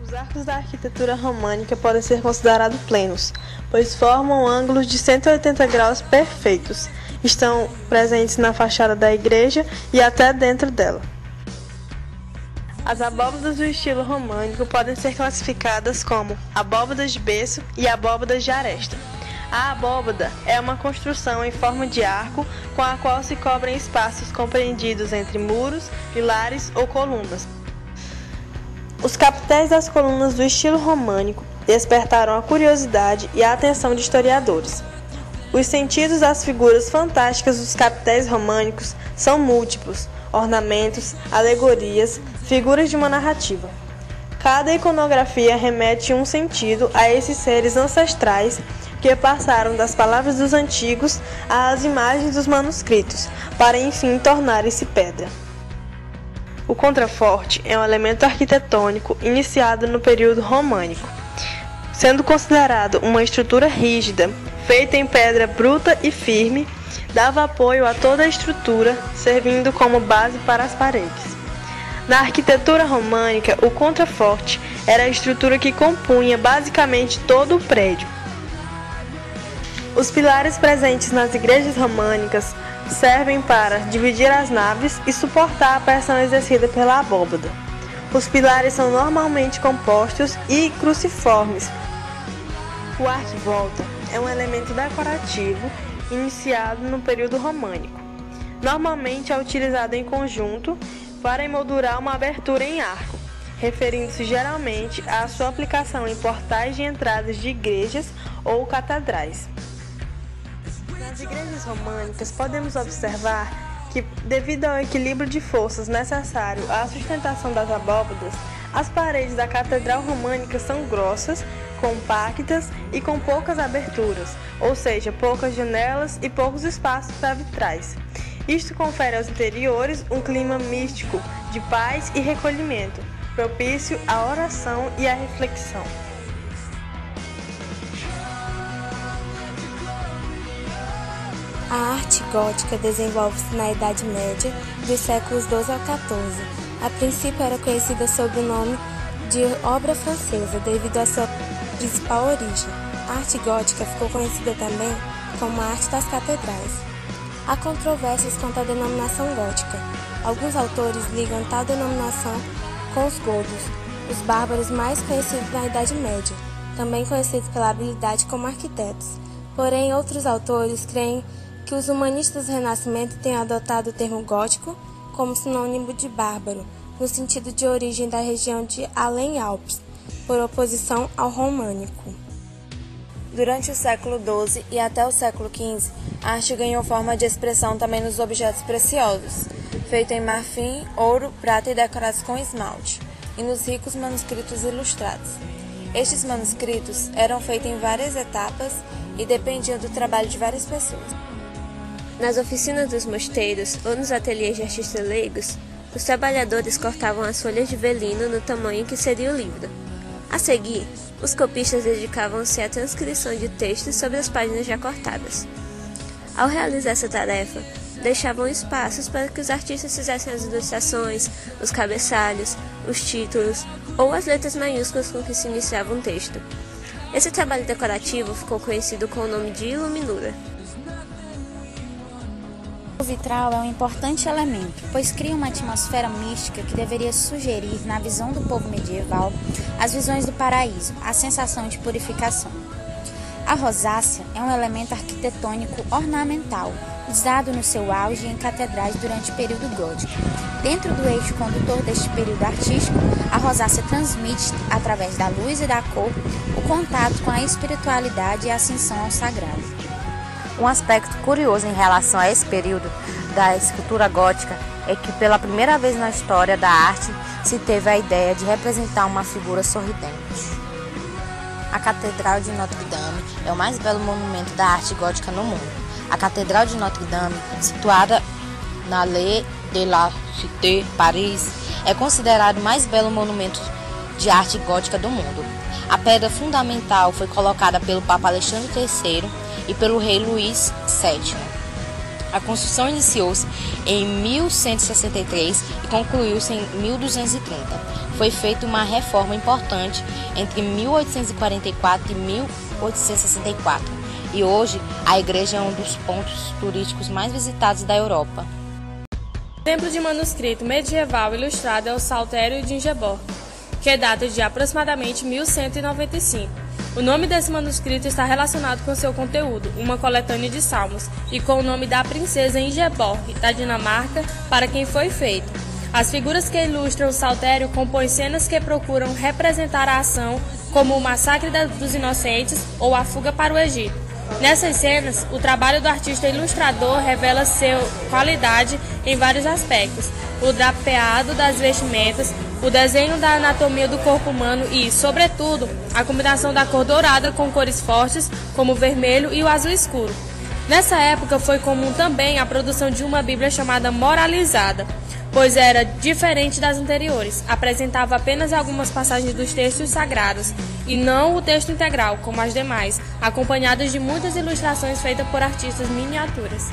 Os arcos da arquitetura românica podem ser considerados plenos, pois formam ângulos de 180 graus perfeitos. Estão presentes na fachada da igreja e até dentro dela. As abóbadas do estilo românico podem ser classificadas como abóbadas de berço e abóbadas de aresta. A abóbada é uma construção em forma de arco com a qual se cobrem espaços compreendidos entre muros, pilares ou colunas. Os capitéis das colunas do estilo românico despertaram a curiosidade e a atenção de historiadores. Os sentidos das figuras fantásticas dos capitéis românicos são múltiplos: ornamentos, alegorias, figuras de uma narrativa. Cada iconografia remete um sentido a esses seres ancestrais que passaram das palavras dos antigos às imagens dos manuscritos, para enfim tornarem-se pedra. O contraforte é um elemento arquitetônico iniciado no período românico, sendo considerado uma estrutura rígida, feita em pedra bruta e firme, dava apoio a toda a estrutura, servindo como base para as paredes. Na arquitetura românica, o contraforte era a estrutura que compunha basicamente todo o prédio. Os pilares presentes nas igrejas românicas servem para dividir as naves e suportar a pressão exercida pela abóbada. Os pilares são normalmente compostos e cruciformes. O arquivolta é um elemento decorativo iniciado no período românico. Normalmente é utilizado em conjunto para emoldurar uma abertura em arco, referindo-se geralmente à sua aplicação em portais de entradas de igrejas ou catedrais. Nas igrejas românicas, podemos observar que, devido ao equilíbrio de forças necessário à sustentação das abóbadas, as paredes da catedral românica são grossas, compactas e com poucas aberturas, ou seja, poucas janelas e poucos espaços para vitrais. Isto confere aos interiores um clima místico de paz e recolhimento, propício à oração e à reflexão. A arte gótica desenvolve-se na Idade Média, dos séculos XII ao XIV. A princípio era conhecida sob o nome de obra francesa, devido à sua principal origem. A arte gótica ficou conhecida também como a arte das catedrais. Há controvérsias quanto à denominação gótica. Alguns autores ligam tal denominação com os godos, os bárbaros mais conhecidos na Idade Média, também conhecidos pela habilidade como arquitetos. Porém, outros autores creem que os humanistas do Renascimento têm adotado o termo gótico como sinônimo de bárbaro, no sentido de origem da região de Além-Alpes, por oposição ao românico. Durante o século XII e até o século XV, a arte ganhou forma de expressão também nos objetos preciosos, feito em marfim, ouro, prata e decorados com esmalte, e nos ricos manuscritos ilustrados. Estes manuscritos eram feitos em várias etapas e dependiam do trabalho de várias pessoas. Nas oficinas dos mosteiros ou nos ateliês de artistas leigos, os trabalhadores cortavam as folhas de velino no tamanho que seria o livro. A seguir, os copistas dedicavam-se à transcrição de textos sobre as páginas já cortadas. Ao realizar essa tarefa, deixavam espaços para que os artistas fizessem as ilustrações, os cabeçalhos, os títulos ou as letras maiúsculas com que se iniciava um texto. Esse trabalho decorativo ficou conhecido com o nome de iluminura. O vitral é um importante elemento, pois cria uma atmosfera mística que deveria sugerir, na visão do povo medieval, as visões do paraíso, a sensação de purificação. A rosácea é um elemento arquitetônico ornamental, usado no seu auge em catedrais durante o período gótico. Dentro do eixo condutor deste período artístico, a rosácea transmite, através da luz e da cor, o contato com a espiritualidade e a ascensão ao sagrado. Um aspecto curioso em relação a esse período da escultura gótica é que pela primeira vez na história da arte se teve a ideia de representar uma figura sorridente. A Catedral de Notre-Dame é o mais belo monumento da arte gótica no mundo. A Catedral de Notre-Dame, situada na Allée de la Cité, Paris, é considerado o mais belo monumento de arte gótica do mundo. A pedra fundamental foi colocada pelo Papa Alexandre III e pelo rei Luís VII. A construção iniciou-se em 1163 e concluiu-se em 1230. foi feita uma reforma importante entre 1844 e 1864, e hoje a igreja é um dos pontos turísticos mais visitados da Europa. Exemplo de manuscrito medieval ilustrado é o Saltério de Ingeborg, que data de aproximadamente 1195. O nome desse manuscrito está relacionado com seu conteúdo, uma coletânea de salmos, e com o nome da princesa Ingeborg, da Dinamarca, para quem foi feito. As figuras que ilustram o Saltério compõem cenas que procuram representar a ação, como o massacre dos inocentes ou a fuga para o Egito. Nessas cenas, o trabalho do artista ilustrador revela sua qualidade em vários aspectos: o drapeado das vestimentas, o desenho da anatomia do corpo humano e, sobretudo, a combinação da cor dourada com cores fortes, como o vermelho e o azul escuro. Nessa época foi comum também a produção de uma Bíblia chamada moralizada, pois era diferente das anteriores, apresentava apenas algumas passagens dos textos sagrados, e não o texto integral, como as demais, acompanhadas de muitas ilustrações feitas por artistas miniaturas.